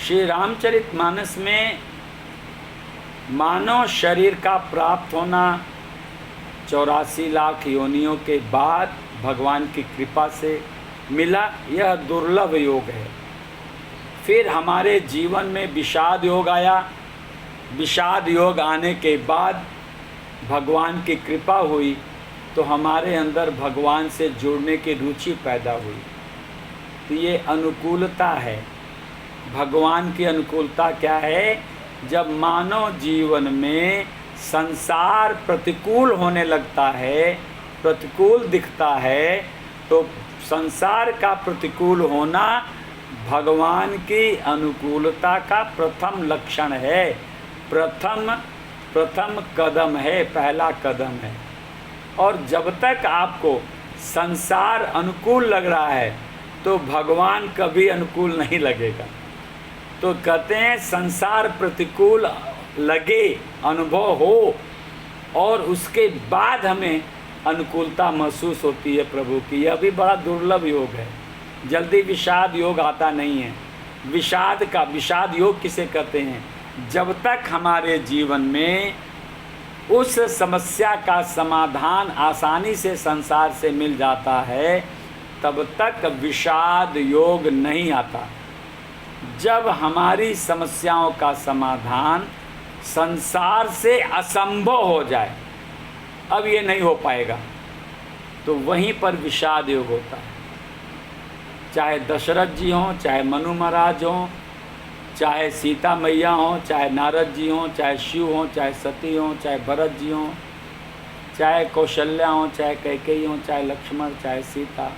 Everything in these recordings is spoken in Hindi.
श्री रामचरितमानस में मानव शरीर का प्राप्त होना 84 लाख योनियों के बाद भगवान की कृपा से मिला, यह दुर्लभ योग है। फिर हमारे जीवन में विषाद योग आया। विषाद योग आने के बाद भगवान की कृपा हुई तो हमारे अंदर भगवान से जुड़ने की रुचि पैदा हुई। तो ये अनुकूलता है। भगवान की अनुकूलता क्या है? जब मानव जीवन में संसार प्रतिकूल होने लगता है, प्रतिकूल दिखता है, तो संसार का प्रतिकूल होना भगवान की अनुकूलता का प्रथम लक्षण है, प्रथम कदम है, पहला कदम है। और जब तक आपको संसार अनुकूल लग रहा है तो भगवान कभी अनुकूल नहीं लगेगा। तो कहते हैं संसार प्रतिकूल लगे, अनुभव हो, और उसके बाद हमें अनुकूलता महसूस होती है प्रभु की। यह भी बड़ा दुर्लभ योग है। जल्दी विषाद योग आता नहीं है। विषाद योग किसे कहते हैं? जब तक हमारे जीवन में उस समस्या का समाधान आसानी से संसार से मिल जाता है, तब तक विषाद योग नहीं आता। जब हमारी समस्याओं का समाधान संसार से असंभव हो जाए, अब ये नहीं हो पाएगा, तो वहीं पर विषाद योग होता है। चाहे दशरथ जी हों, चाहे मनु महाराज हों, चाहे सीता मैया हों, चाहे नारद जी हों, चाहे शिव हों, चाहे सती हों, चाहे भरत जी हों, चाहे कौशल्या हों, चाहे कैकेयी हों, चाहे लक्ष्मण, चाहे सीता,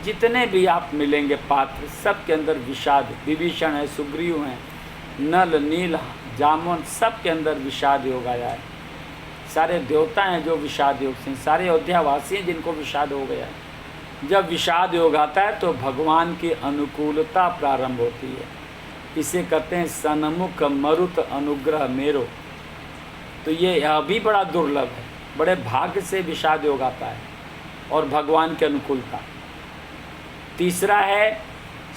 जितने भी आप मिलेंगे पात्र, सब के अंदर विषाद। विभीषण है, सुग्रीव हैं, नल, नील, जामुन, सब के अंदर विषाद योग आया है। सारे देवता हैं जो विषाद योग से, सारे अयोध्यावासी हैं जिनको विषाद हो गया है। जब विषाद योग आता है तो भगवान की अनुकूलता प्रारंभ होती है। इसे कहते हैं सन्मुख मरुत अनुग्रह मेरो। तो ये अभी बड़ा दुर्लभ है, बड़े भाग्य से विषाद योग आता है और भगवान की अनुकूलता। तीसरा है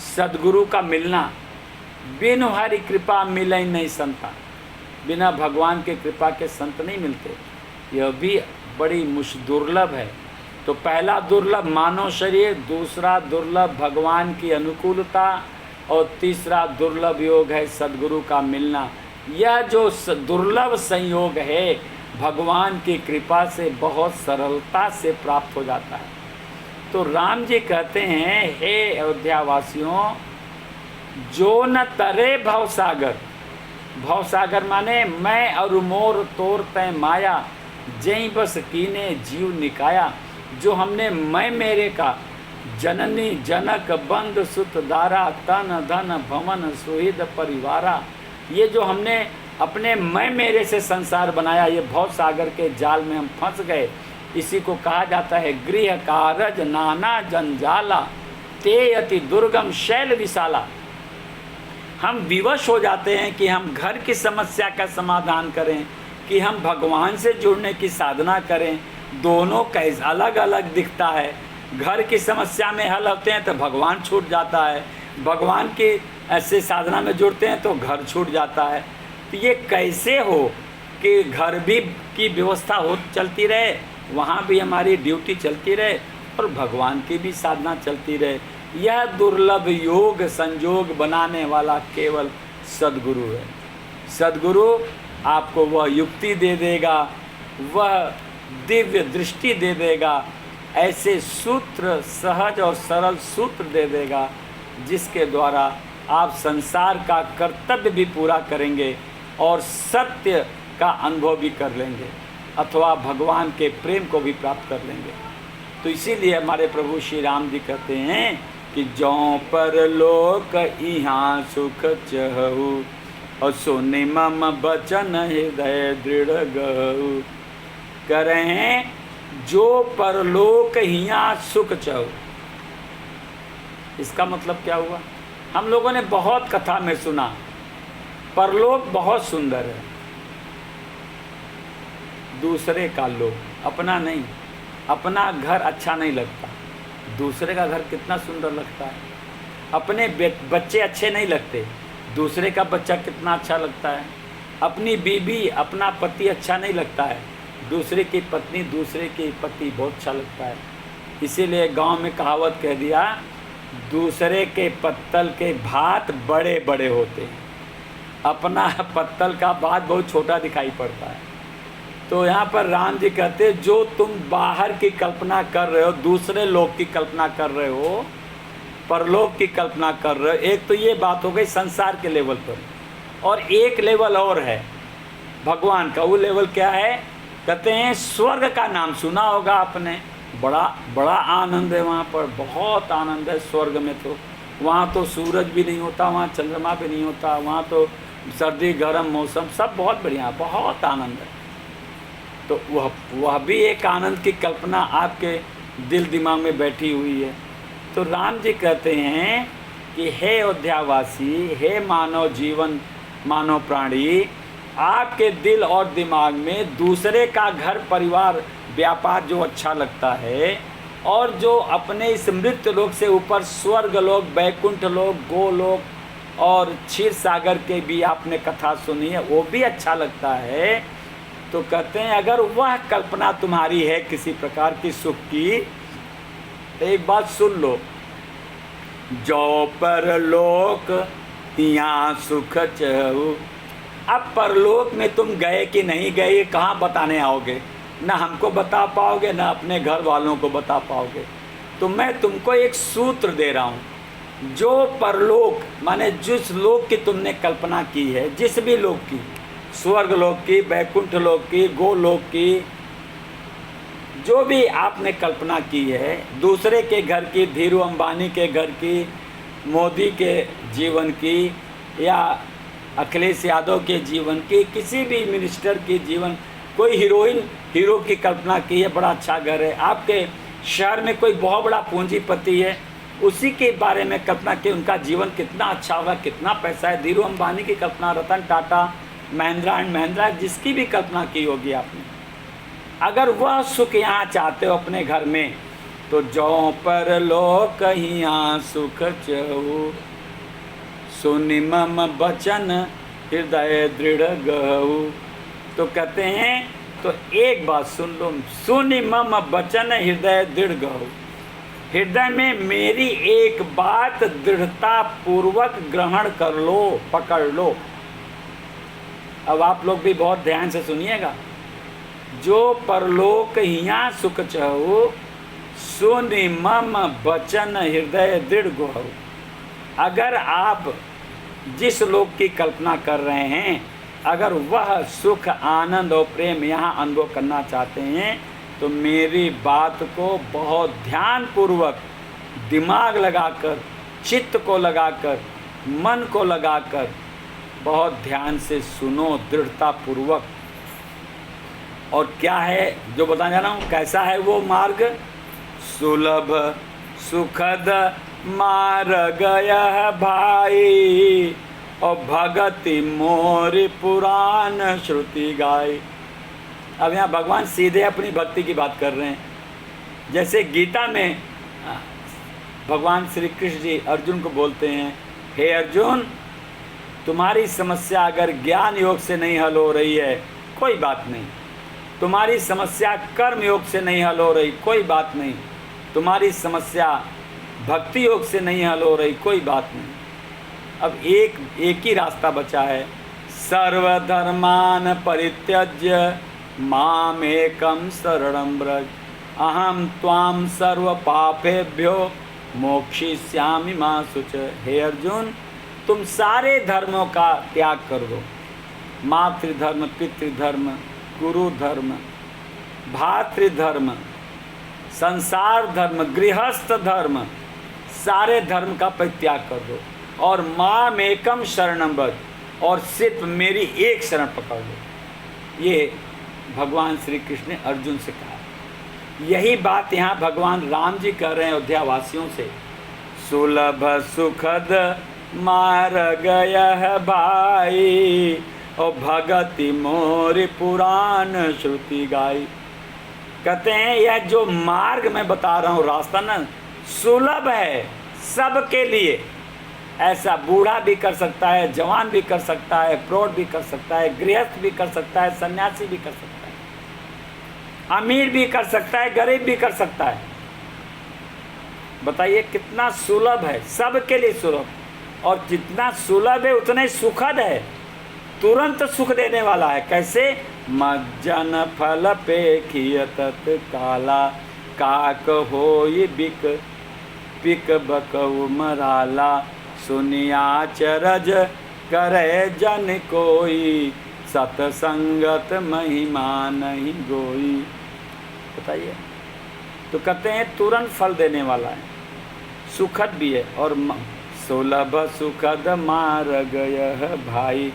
सद्गुरु का मिलना। बिनु हरि कृपा मिले नहीं संता। बिना भगवान के कृपा के संत नहीं मिलते। यह भी बड़ी दुर्लभ है। तो पहला दुर्लभ मानव शरीर, दूसरा दुर्लभ भगवान की अनुकूलता, और तीसरा दुर्लभ योग है सद्गुरु का मिलना। यह जो दुर्लभ संयोग है भगवान की कृपा से बहुत सरलता से प्राप्त हो जाता है। तो राम जी कहते हैं, हे अयोध्यावासियों, जो न तरे भवसागर। भवसागर माने मैं और मोर तोर तय माया, जई बस कीने जीव निकाया। जो हमने मैं मेरे का जननी जनक बंद सुत दारा, तन धन भवन सुहिद परिवारा, ये जो हमने अपने मैं मेरे से संसार बनाया, ये भव सागर के जाल में हम फंस गए। इसी को कहा जाता है गृह कारज नाना जंजाला, ते अति दुर्गम शैल विशाला। हम विवश हो जाते हैं कि हम घर की समस्या का समाधान करें, कि हम भगवान से जुड़ने की साधना करें। दोनों कैसे अलग अलग दिखता है। घर की समस्या में हल होते हैं तो भगवान छूट जाता है, भगवान की ऐसे साधना में जुड़ते हैं तो घर छूट जाता है। तो ये कैसे हो कि घर भी की व्यवस्था हो चलती रहे, वहाँ भी हमारी ड्यूटी चलती रहे और भगवान की भी साधना चलती रहे। यह दुर्लभ योग संयोग बनाने वाला केवल सद्गुरु है। सद्गुरु आपको वह युक्ति दे देगा, वह दिव्य दृष्टि दे देगा, ऐसे सूत्र, सहज और सरल सूत्र दे देगा, जिसके द्वारा आप संसार का कर्तव्य भी पूरा करेंगे और सत्य का अनुभव भी कर लेंगे, अथवा भगवान के प्रेम को भी प्राप्त कर लेंगे। तो इसीलिए हमारे प्रभु श्री राम जी कहते हैं कि जौं पर लोक इहाँ सुख चहु, और सुनि मम बचन हृदय दृढ़ गहु। कह रहे हैं जो परलोक हिया सुख चहु। इसका मतलब क्या हुआ? हम लोगों ने बहुत कथा में सुना, परलोक बहुत सुंदर है, दूसरे का लोक, अपना नहीं। अपना घर अच्छा नहीं लगता, दूसरे का घर कितना सुंदर लगता है। अपने बच्चे अच्छे नहीं लगते, दूसरे का बच्चा कितना अच्छा लगता है। अपनी बीवी, अपना पति अच्छा नहीं लगता है, दूसरे की पत्नी, दूसरे के पति बहुत अच्छा लगता है। इसीलिए गांव में कहावत कह दिया, दूसरे के पत्तल के भात बड़े बड़े होते हैं, अपना पत्तल का भात बहुत छोटा दिखाई पड़ता है। तो यहाँ पर राम जी कहते, जो तुम बाहर की कल्पना कर रहे हो, दूसरे लोग की कल्पना कर रहे हो, परलोक की कल्पना कर रहे हो, एक तो ये बात हो गई संसार के लेवल पर, और एक लेवल और है भगवान का। वो लेवल क्या है? कहते हैं स्वर्ग का नाम सुना होगा आपने, बड़ा बड़ा आनंद है वहाँ पर, बहुत आनंद है स्वर्ग में। तो वहाँ तो सूरज भी नहीं होता, वहाँ चंद्रमा भी नहीं होता, वहाँ तो सर्दी गर्म मौसम सब बहुत बढ़िया, बहुत आनंद है। तो वह भी एक आनंद की कल्पना आपके दिल दिमाग में बैठी हुई है। तो राम जी कहते हैं कि हे अयोध्यावासी, हे मानव जीवन, मानव प्राणी, आपके दिल और दिमाग में दूसरे का घर परिवार व्यापार जो अच्छा लगता है, और जो अपने इस मृत्यु लोक से ऊपर स्वर्ग लोक, बैकुंठ लोक, गोलोक और क्षीर सागर के भी आपने कथा सुनी है, वो भी अच्छा लगता है। तो कहते हैं अगर वह कल्पना तुम्हारी है किसी प्रकार की सुख की, तो एक बात सुन लो, जो परलोक यहाँ सुख चहु। अब परलोक में तुम गए कि नहीं गए, कहाँ बताने आओगे? ना हमको बता पाओगे, ना अपने घर वालों को बता पाओगे। तो मैं तुमको एक सूत्र दे रहा हूँ, जो परलोक माने जिस लोक की तुमने कल्पना की है, जिस भी लोक की, स्वर्ग लोक की, बैकुंठ लोक की, गोलोक की, जो भी आपने कल्पना की है, दूसरे के घर की, धीरू अंबानी के घर की, मोदी के जीवन की, या अखिलेश यादव के जीवन की, किसी भी मिनिस्टर की जीवन, कोई हीरोइन हीरो की कल्पना की है, बड़ा अच्छा घर है, आपके शहर में कोई बहुत बड़ा पूंजीपति है, उसी के बारे में कल्पना की, उनका जीवन कितना अच्छा होगा, कितना पैसा है। धीरू अंबानी की कल्पना, रतन टाटा, महिंद्रा एंड महिंद्रा, जिसकी भी कल्पना की होगी आपने, अगर वह सुख यहाँ चाहते हो अपने घर में, तो जो पर लोक यहाँ सुख चहु, सुनि मम बचन हृदय दृढ़ गहु। तो कहते हैं, तो एक बात सुन लो, सुनि मम बचन हृदय दृढ़ गहु, हृदय में मेरी एक बात दृढ़ता पूर्वक ग्रहण कर लो, पकड़ लो। अब आप लोग भी बहुत ध्यान से सुनिएगा, जो परलोक हिया सुख चहु, सुनि मम बचन हृदय दृढ़ गहु। अगर आप जिस लोक की कल्पना कर रहे हैं, अगर वह सुख, आनंद और प्रेम यहाँ अनुभव करना चाहते हैं, तो मेरी बात को बहुत ध्यान पूर्वक, दिमाग लगाकर, चित्त को लगाकर, मन को लगाकर बहुत ध्यान से सुनो, दृढ़ता पूर्वक। और क्या है जो बताने जा रहा हूँ, कैसा है वो मार्ग? सुलभ सुखद मार्ग यह भाई, और भगति मोरी पुराण श्रुति गाई। अब यहाँ भगवान सीधे अपनी भक्ति की बात कर रहे हैं। जैसे गीता में भगवान श्री कृष्ण जी अर्जुन को बोलते हैं, हे अर्जुन, तुम्हारी समस्या अगर ज्ञान योग से नहीं हल हो रही है, कोई बात नहीं। तुम्हारी समस्या कर्म योग से नहीं हल हो रही, कोई बात नहीं। तुम्हारी समस्या भक्ति योग से नहीं हल हो रही, कोई बात नहीं। अब एक ही रास्ता बचा है, सर्वधर्मान परित्यज्य मामेकम शरणं व्रज, अहम त्वाम सर्व पापेभ्यो मोक्षयिष्यामि मा शुच। हे अर्जुन, तुम सारे धर्मों का त्याग कर दो, मातृधर्म, पितृधर्म, गुरु धर्म, भातृधर्म, संसार धर्म, गृहस्थ धर्म, सारे धर्म का परित्याग कर दो, और माम एकम शरणं व्रज, और सिर्फ मेरी एक शरण पकड़ लो। ये भगवान श्री कृष्ण ने अर्जुन से कहा। यही बात यहाँ भगवान राम जी कर रहे हैं अयोध्यावासियों से। सुलभ सुखद मार्ग यह भाई, और भगति मोरी पुराण श्रुति गाई। कहते हैं यह जो मार्ग मैं बता रहा हूँ, रास्ता ना सुलभ है सबके लिए, ऐसा बूढ़ा भी कर सकता है, जवान भी कर सकता है, प्रौढ़ भी कर सकता है, गृहस्थ भी कर सकता है, सन्यासी भी कर सकता है, अमीर भी कर सकता है, गरीब भी कर सकता है। बताइए कितना सुलभ है, सबके लिए सुलभ, और जितना सुलभ है उतना ही सुखद है, तुरंत सुख देने वाला है। कैसे? मज्जन फल पेखिय तत्काला, काक होई बिक पिक बकऊ मराला, सुनिया चरज करे जन कोई, सतसंगत महिमा नहीं गोई। बताइए, तो कहते हैं तुरंत फल देने वाला है, सुखद भी है। और सुलभ सुखद मार्ग यह भाई,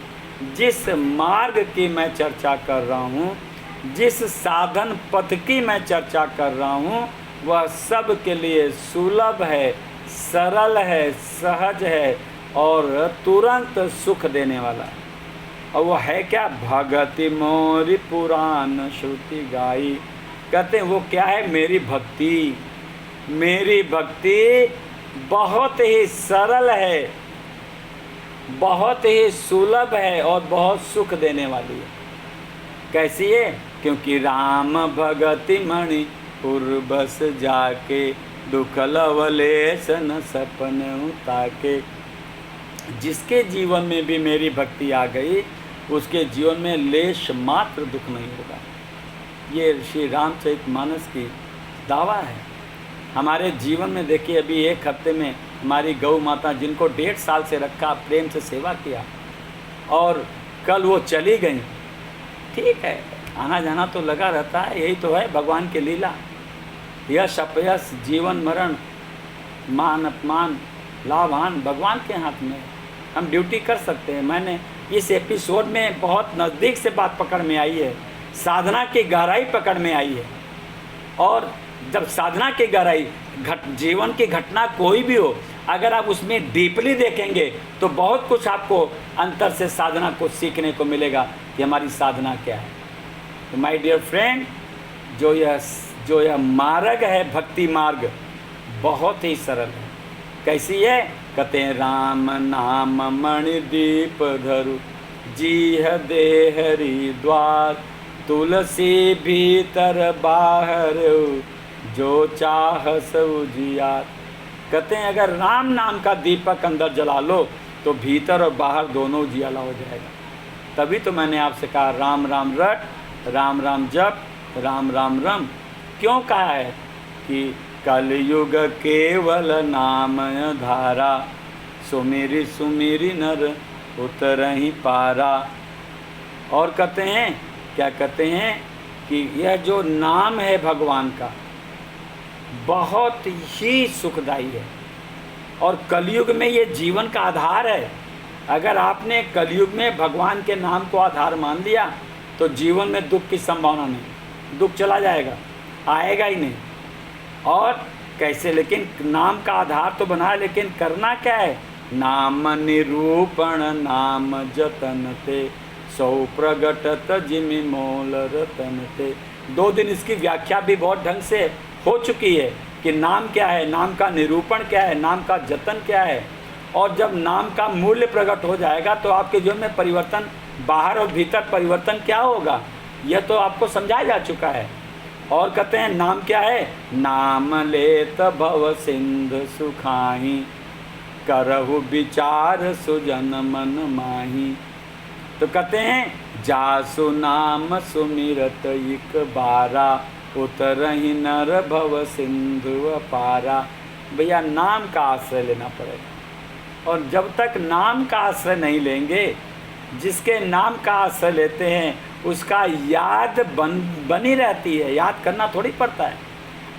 जिस मार्ग की मैं चर्चा कर रहा हूँ, जिस साधन पथ की मैं चर्चा कर रहा हूँ, वह सब के लिए सुलभ है, सरल है, सहज है और तुरंत सुख देने वाला है। और वह है क्या? भगति मोरी पुराण श्रुति गाई। कहते हैं वो क्या है? मेरी भक्ति। मेरी भक्ति बहुत ही सरल है, बहुत ही सुलभ है और बहुत सुख देने वाली है। कैसी है? क्योंकि राम भगति मणि पूर्वस जाके, दुख लवलेश न सपन ताके। जिसके जीवन में भी मेरी भक्ति आ गई, उसके जीवन में लेश मात्र दुख नहीं होगा। ये श्री रामचरितमानस की दावा है। हमारे जीवन में देखिए, अभी एक हफ्ते में हमारी गौ माता, जिनको 1.5 साल से रखा, प्रेम से सेवा किया, और कल वो चली गई। ठीक है, आना जाना तो लगा रहता है, यही तो है भगवान की लीला। यश अपयश, जीवन मरण, मान अपमान, लाभान भगवान के हाथ में। हम ड्यूटी कर सकते हैं। मैंने इस एपिसोड में बहुत नज़दीक से बात पकड़ में आई है, साधना की गहराई पकड़ में आई है। और जब साधना की गहराई, जीवन की घटना कोई भी हो, अगर आप उसमें डीपली देखेंगे तो बहुत कुछ आपको अंतर से साधना को सीखने को मिलेगा कि हमारी साधना क्या है। तो माय डियर फ्रेंड, जो यह मार्ग है, भक्ति मार्ग, बहुत ही सरल है। कैसी है? कहते हैं राम नाम मणि दीप धरु, जीह देहरी द्वार, तुलसी भीतर बाहर, जो चाह सो जियार। कहते हैं अगर राम नाम का दीपक अंदर जला लो तो भीतर और बाहर दोनों उजियाला हो जाएगा। तभी तो मैंने आपसे कहा राम राम रट, राम राम जप, राम राम रम। क्यों कहा है? कि कलयुग केवल नाम धारा, सुमिरी सुमिरी नर उतरहि पारा। और कहते हैं, क्या कहते हैं? कि यह जो नाम है भगवान का, बहुत ही सुखदायी है, और कलयुग में ये जीवन का आधार है। अगर आपने कलयुग में भगवान के नाम को आधार मान लिया तो जीवन में दुख की संभावना नहीं, दुख चला जाएगा, आएगा ही नहीं। और कैसे? लेकिन नाम का आधार तो बना है, लेकिन करना क्या है? नाम निरूपण नाम जतन ते, सौ प्रगटत जिमि मोल रतन ते। 2 दिन इसकी व्याख्या भी बहुत ढंग से हो चुकी है कि नाम क्या है, नाम का निरूपण क्या है, नाम का जतन क्या है। और जब नाम का मूल्य प्रकट हो जाएगा तो आपके जीवन में परिवर्तन, बाहर और भीतर परिवर्तन क्या होगा, यह तो आपको समझाया जा चुका है। और कहते हैं नाम क्या है? नाम लेत भव सिंधु सुखाही, करहु विचार सुजन मन माही। तो कहते हैं जासु नाम सुमिरत इक बारा, उतरहि नर भव सिंधु अपारा। भैया नाम का आश्रय लेना पड़ेगा, और जब तक नाम का आश्रय नहीं लेंगे, जिसके नाम का आश्रय लेते हैं उसका याद बनी रहती है, याद करना थोड़ी पड़ता है।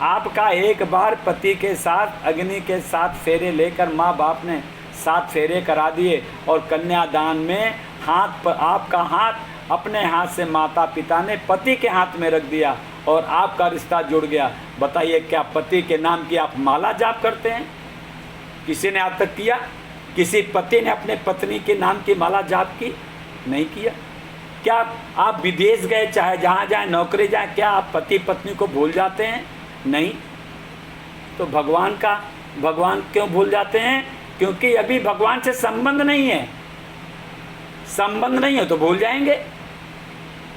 आपका एक बार पति के साथ अग्नि के 7 फेरे लेकर माँ बाप ने 7 फेरे करा दिए, और कन्यादान में आपका हाथ अपने हाथ से माता पिता ने पति के हाथ में रख दिया और आपका रिश्ता जुड़ गया। बताइए क्या पति के नाम की आप माला जाप करते हैं? किसी ने आज तक किया? किसी पति ने अपने पत्नी के नाम की माला जाप की? नहीं किया। क्या आप विदेश गए, चाहे जहाँ जाए, नौकरी जाए, क्या आप पति पत्नी को भूल जाते हैं? नहीं। तो भगवान क्यों भूल जाते हैं? क्योंकि अभी भगवान से संबंध नहीं है। संबंध नहीं हो तो भूल जाएंगे,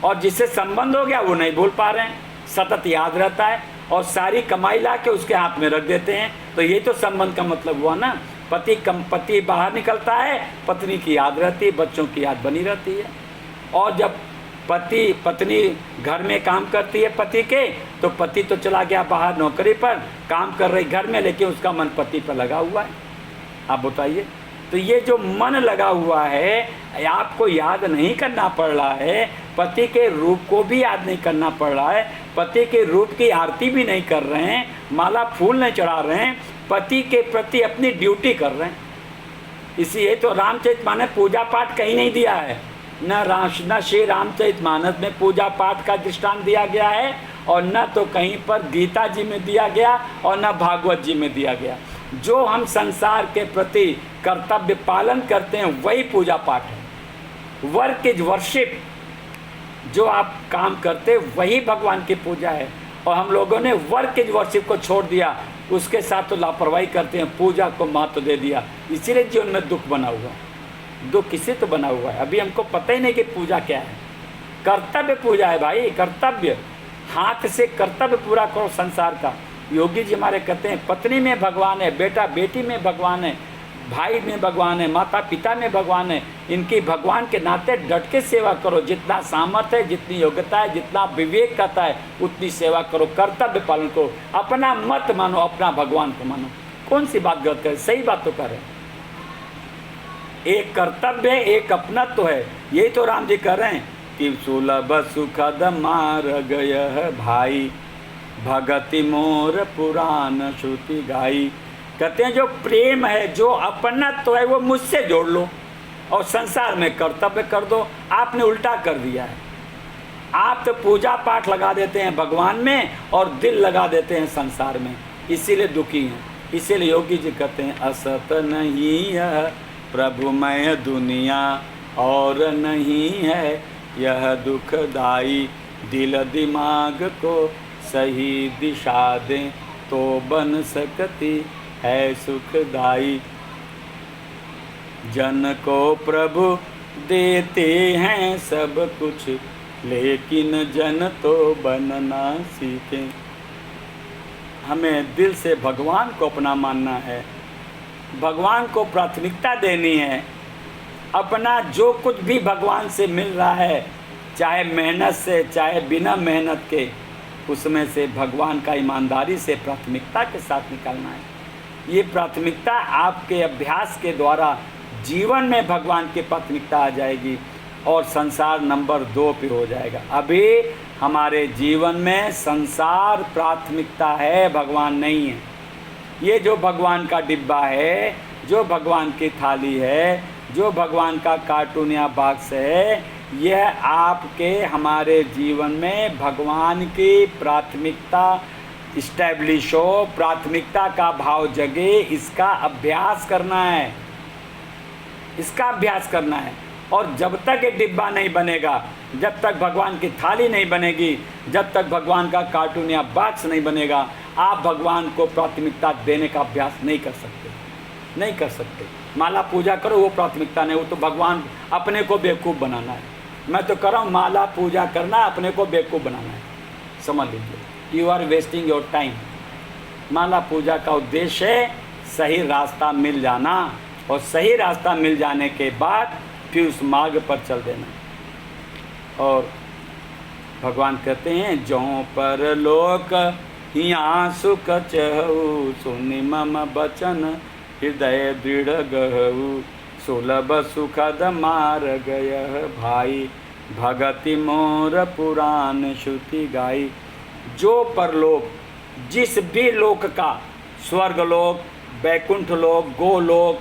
और जिससे संबंध हो गया वो नहीं भूल पा रहे हैं, सतत याद रहता है और सारी कमाई ला के उसके हाथ में रख देते हैं। तो ये तो संबंध का मतलब हुआ ना। पति बाहर निकलता है, पत्नी की याद रहती है, बच्चों की याद बनी रहती है। और जब पत्नी घर में काम करती है पति के, तो पति तो चला गया बाहर नौकरी पर, काम कर रही घर में, लेकिन उसका मन पति पर लगा हुआ है। आप बताइए, तो ये जो मन लगा हुआ है, आपको याद नहीं करना पड़ रहा है, पति के रूप को भी याद नहीं करना पड़ रहा है, पति के रूप की आरती भी नहीं कर रहे हैं, माला फूल नहीं चढ़ा रहे हैं, पति के प्रति अपनी ड्यूटी कर रहे हैं। इसलिए तो रामचरितमानस पूजा पाठ कहीं नहीं दिया है, न श्री रामचरितमानस में पूजा पाठ का दृष्टांत दिया गया है, और न तो कहीं पर गीता जी में दिया गया, और न भागवत जी में दिया गया। जो हम संसार के प्रति कर्तव्य पालन करते हैं वही पूजा पाठ है। वर्क इज वर्शिप, जो आप काम करते वही भगवान की पूजा है। और हम लोगों ने वर्क इज वर्शिप को छोड़ दिया, उसके साथ तो लापरवाही करते हैं, पूजा को महत्व दे दिया, इसीलिए जीवन में दुख बना हुआ। दुख किसी तो बना हुआ है, अभी हमको पता ही नहीं कि पूजा क्या है। कर्तव्य पूजा है भाई, कर्तव्य, हाथ से कर्तव्य पूरा करो संसार का। योगी जी हमारे कहते हैं पत्नी में भगवान है, बेटा बेटी में भगवान है, भाई में भगवान है, माता पिता में भगवान है। इनकी भगवान के नाते डट के सेवा करो, जितना सामर्थ्य है, जितनी योग्यता है, जितना विवेक करता है, उतनी सेवा करो, कर्तव्य पालन करो। अपना मत मानो, अपना भगवान को मानो। कौन सी बात गलत है? सही बात तो कर रहे हैं। एक कर्तव्य है, एक अपनत्व है। यही तो राम जी कह रहे हैं कि सुलभ सुखद मार्ग यह भाई, भगति मोर पुराण श्रुति गाई। कहते हैं जो प्रेम है, जो अपनत्व है, वो मुझसे जोड़ लो और संसार में कर्तव्य कर दो। आपने उल्टा कर दिया है। आप तो पूजा पाठ लगा देते हैं भगवान में और दिल लगा देते हैं संसार में, इसीलिए दुखी हैं। इसीलिए योगी जी कहते हैं असत नहीं यह प्रभुमय दुनिया, और नहीं है यह दुखदाई। दिल दिमाग को सही दिशा दें तो बन सकती है सुखदाई। जन को प्रभु देते हैं सब कुछ, लेकिन जन तो बनना सीखें। हमें दिल से भगवान को अपना मानना है, भगवान को प्राथमिकता देनी है। अपना जो कुछ भी भगवान से मिल रहा है, चाहे मेहनत से चाहे बिना मेहनत के, उसमें से भगवान का ईमानदारी से प्राथमिकता के साथ निकालना है। ये प्राथमिकता आपके अभ्यास के द्वारा जीवन में भगवान की प्राथमिकता आ जाएगी और संसार नंबर 2 पे हो जाएगा। अभी हमारे जीवन में संसार प्राथमिकता है, भगवान नहीं है। ये जो भगवान का डिब्बा है, जो भगवान की थाली है, जो भगवान का कार्टून या बॉक्स है, यह आपके हमारे जीवन में भगवान की प्राथमिकता इस्टेब्लिश हो, प्राथमिकता का भाव जगे, इसका अभ्यास करना है, इसका अभ्यास करना है। और जब तक ये डिब्बा नहीं बनेगा, जब तक भगवान की थाली नहीं बनेगी, जब तक भगवान का कार्टून या बॉक्स नहीं बनेगा, आप भगवान को प्राथमिकता देने का अभ्यास नहीं कर सकते, नहीं कर सकते। माला पूजा करो, वो प्राथमिकता नहीं, वो तो भगवान अपने को बेवकूफ़ बनाना है। मैं तो कर रहा हूँ माला पूजा करना, अपने को बेवकूफ़ बनाना है, समझ लीजिए। You are wasting your time. माला पूजा का उद्देश्य है सही रास्ता मिल जाना, और सही रास्ता मिल जाने के बाद फिर उस मार्ग पर चल देना। और भगवान कहते हैं जो पर लोक यहाँ सुख चहु, सुनि मम बचन हृदय दृढ़ गहु। सुलभ सुखद मार्ग यह भाई, भगति मोर पुराण श्रुति गाई। जो परलोक, जिस भी लोक का, स्वर्ग लोक, वैकुंठ लोक, गोलोक,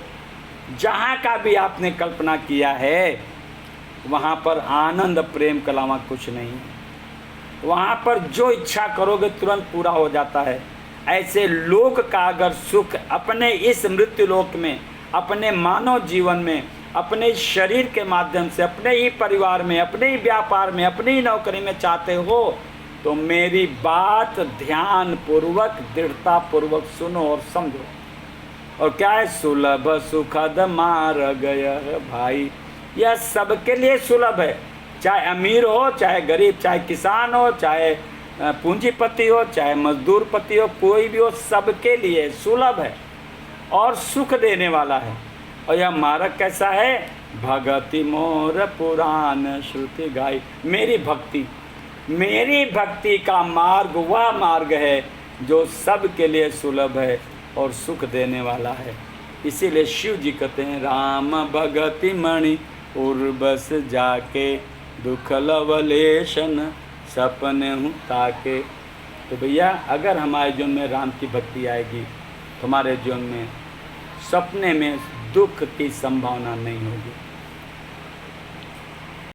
जहाँ का भी आपने कल्पना किया है, वहाँ पर आनंद प्रेम के अलावा कुछ नहीं है। वहाँ पर जो इच्छा करोगे तुरंत पूरा हो जाता है। ऐसे लोक का अगर सुख अपने इस मृत्यु लोक में, अपने मानव जीवन में, अपने शरीर के माध्यम से, अपने ही परिवार में, अपने ही व्यापार में, अपनी ही नौकरी में चाहते हो, तो मेरी बात ध्यान पूर्वक, दृढ़ता पूर्वक सुनो और समझो। और क्या है, सुलभ सुखद मार्ग यह भाई, यह सबके लिए सुलभ है। चाहे अमीर हो, चाहे गरीब, चाहे किसान हो, चाहे पूंजीपति हो, चाहे मजदूरपति हो, कोई भी हो, सबके लिए सुलभ है और सुख देने वाला है। और यह मार्ग कैसा है, भगति मोर पुराण श्रुति गाई। मेरी भक्ति का मार्ग वह मार्ग है जो सबके लिए सुलभ है और सुख देने वाला है। इसीलिए शिव जी कहते हैं, राम भगति मणि उर्बस जाके, दुख लवलेशन सपने हूँ ताके। तो भैया अगर हमारे जीवन में राम की भक्ति आएगी तो हमारे जीवन में सपने में दुख की संभावना नहीं होगी।